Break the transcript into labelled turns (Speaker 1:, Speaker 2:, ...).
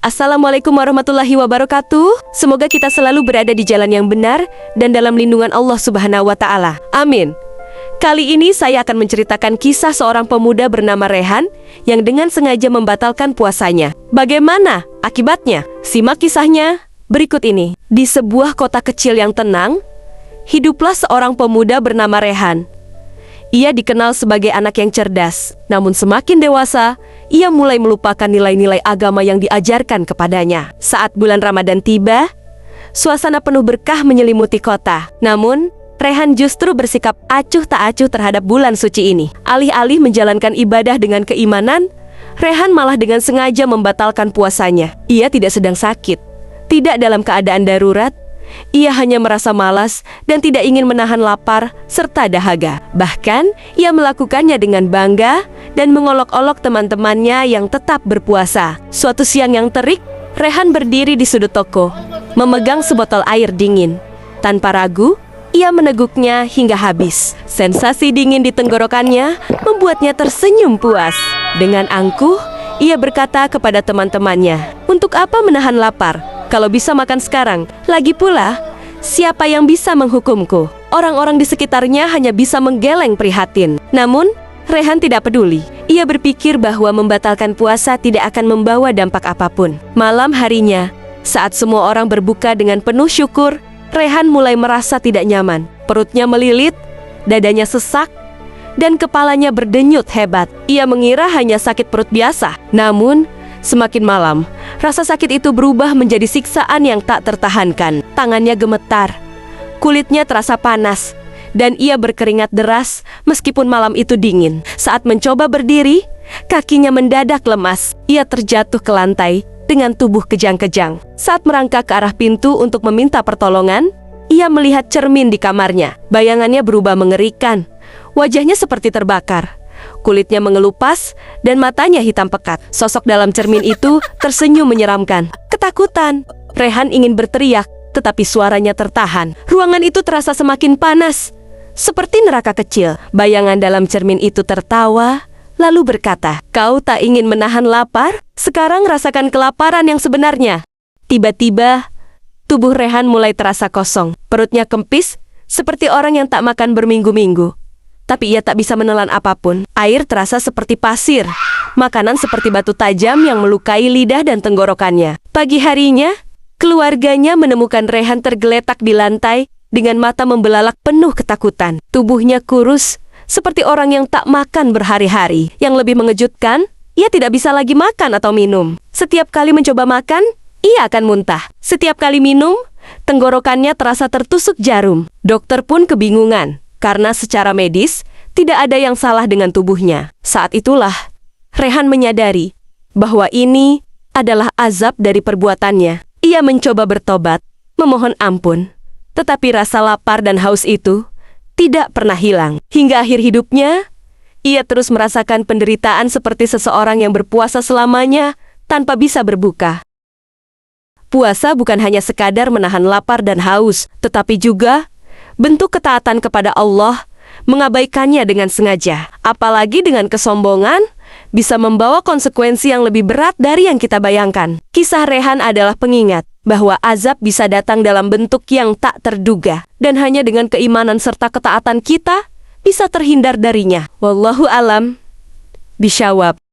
Speaker 1: Assalamualaikum warahmatullahi wabarakatuh. Semoga kita selalu berada di jalan yang benar dan dalam lindungan Allah Subhanahu wa Ta'ala. Amin. Kali ini saya akan menceritakan kisah seorang pemuda bernama Rehan yang dengan sengaja membatalkan puasanya. Bagaimana akibatnya? Simak kisahnya berikut ini. Di sebuah kota kecil yang tenang, hiduplah seorang pemuda bernama Rehan. Ia dikenal sebagai anak yang cerdas, namun semakin dewasa, ia mulai melupakan nilai-nilai agama yang diajarkan kepadanya. Saat bulan Ramadan tiba, suasana penuh berkah menyelimuti kota. Namun, Rehan justru bersikap acuh tak acuh terhadap bulan suci ini. Alih-alih menjalankan ibadah dengan keimanan, Rehan malah dengan sengaja membatalkan puasanya. Ia tidak sedang sakit, tidak dalam keadaan darurat. Ia hanya merasa malas dan tidak ingin menahan lapar serta dahaga. Bahkan, ia melakukannya dengan bangga dan mengolok-olok teman-temannya yang tetap berpuasa. Suatu siang yang terik, Rehan berdiri di sudut toko, memegang sebotol air dingin. Tanpa ragu, ia meneguknya hingga habis. Sensasi dingin di tenggorokannya membuatnya tersenyum puas. Dengan angkuh, ia berkata kepada teman-temannya, "Untuk apa menahan lapar? Kalau bisa makan sekarang. Lagi pula, siapa yang bisa menghukumku?" Orang-orang di sekitarnya hanya bisa menggeleng prihatin. Namun, Rehan tidak peduli. Ia berpikir bahwa membatalkan puasa tidak akan membawa dampak apapun. Malam harinya, saat semua orang berbuka dengan penuh syukur, Rehan mulai merasa tidak nyaman. Perutnya melilit, dadanya sesak, dan kepalanya berdenyut hebat. Ia mengira hanya sakit perut biasa. Namun, semakin malam, rasa sakit itu berubah menjadi siksaan yang tak tertahankan. Tangannya gemetar, kulitnya terasa panas, dan ia berkeringat deras meskipun malam itu dingin. Saat mencoba berdiri, kakinya mendadak lemas. Ia terjatuh ke lantai dengan tubuh kejang-kejang. Saat merangkak ke arah pintu untuk meminta pertolongan, ia melihat cermin di kamarnya. Bayangannya berubah mengerikan. Wajahnya seperti terbakar. Kulitnya mengelupas dan matanya hitam pekat. Sosok dalam cermin itu tersenyum menyeramkan. Ketakutan. Rehan ingin berteriak, tetapi suaranya tertahan. Ruangan itu terasa semakin panas, seperti neraka kecil. Bayangan dalam cermin itu tertawa, lalu berkata, "Kau tak ingin menahan lapar? Sekarang rasakan kelaparan yang sebenarnya." Tiba-tiba, tubuh Rehan mulai terasa kosong. Perutnya kempis, seperti orang yang tak makan berminggu-minggu. Tapi ia tak bisa menelan apapun. Air terasa seperti pasir. Makanan seperti batu tajam yang melukai lidah dan tenggorokannya. Pagi harinya, keluarganya menemukan Rehan tergeletak di lantai dengan mata membelalak penuh ketakutan. Tubuhnya kurus, seperti orang yang tak makan berhari-hari. Yang lebih mengejutkan, ia tidak bisa lagi makan atau minum. Setiap kali mencoba makan, ia akan muntah. Setiap kali minum, tenggorokannya terasa tertusuk jarum. Dokter pun kebingungan, karena secara medis, tidak ada yang salah dengan tubuhnya. Saat itulah, Rehan menyadari bahwa ini adalah azab dari perbuatannya. Ia mencoba bertobat, memohon ampun. Tetapi rasa lapar dan haus itu tidak pernah hilang. Hingga akhir hidupnya, ia terus merasakan penderitaan seperti seseorang yang berpuasa selamanya tanpa bisa berbuka. Puasa bukan hanya sekadar menahan lapar dan haus, tetapi juga bentuk ketaatan kepada Allah. Mengabaikannya dengan sengaja, apalagi dengan kesombongan, bisa membawa konsekuensi yang lebih berat dari yang kita bayangkan. Kisah Rehan adalah pengingat bahwa azab bisa datang dalam bentuk yang tak terduga, dan hanya dengan keimanan serta ketaatan kita bisa terhindar darinya. Wallahu alam bishawab.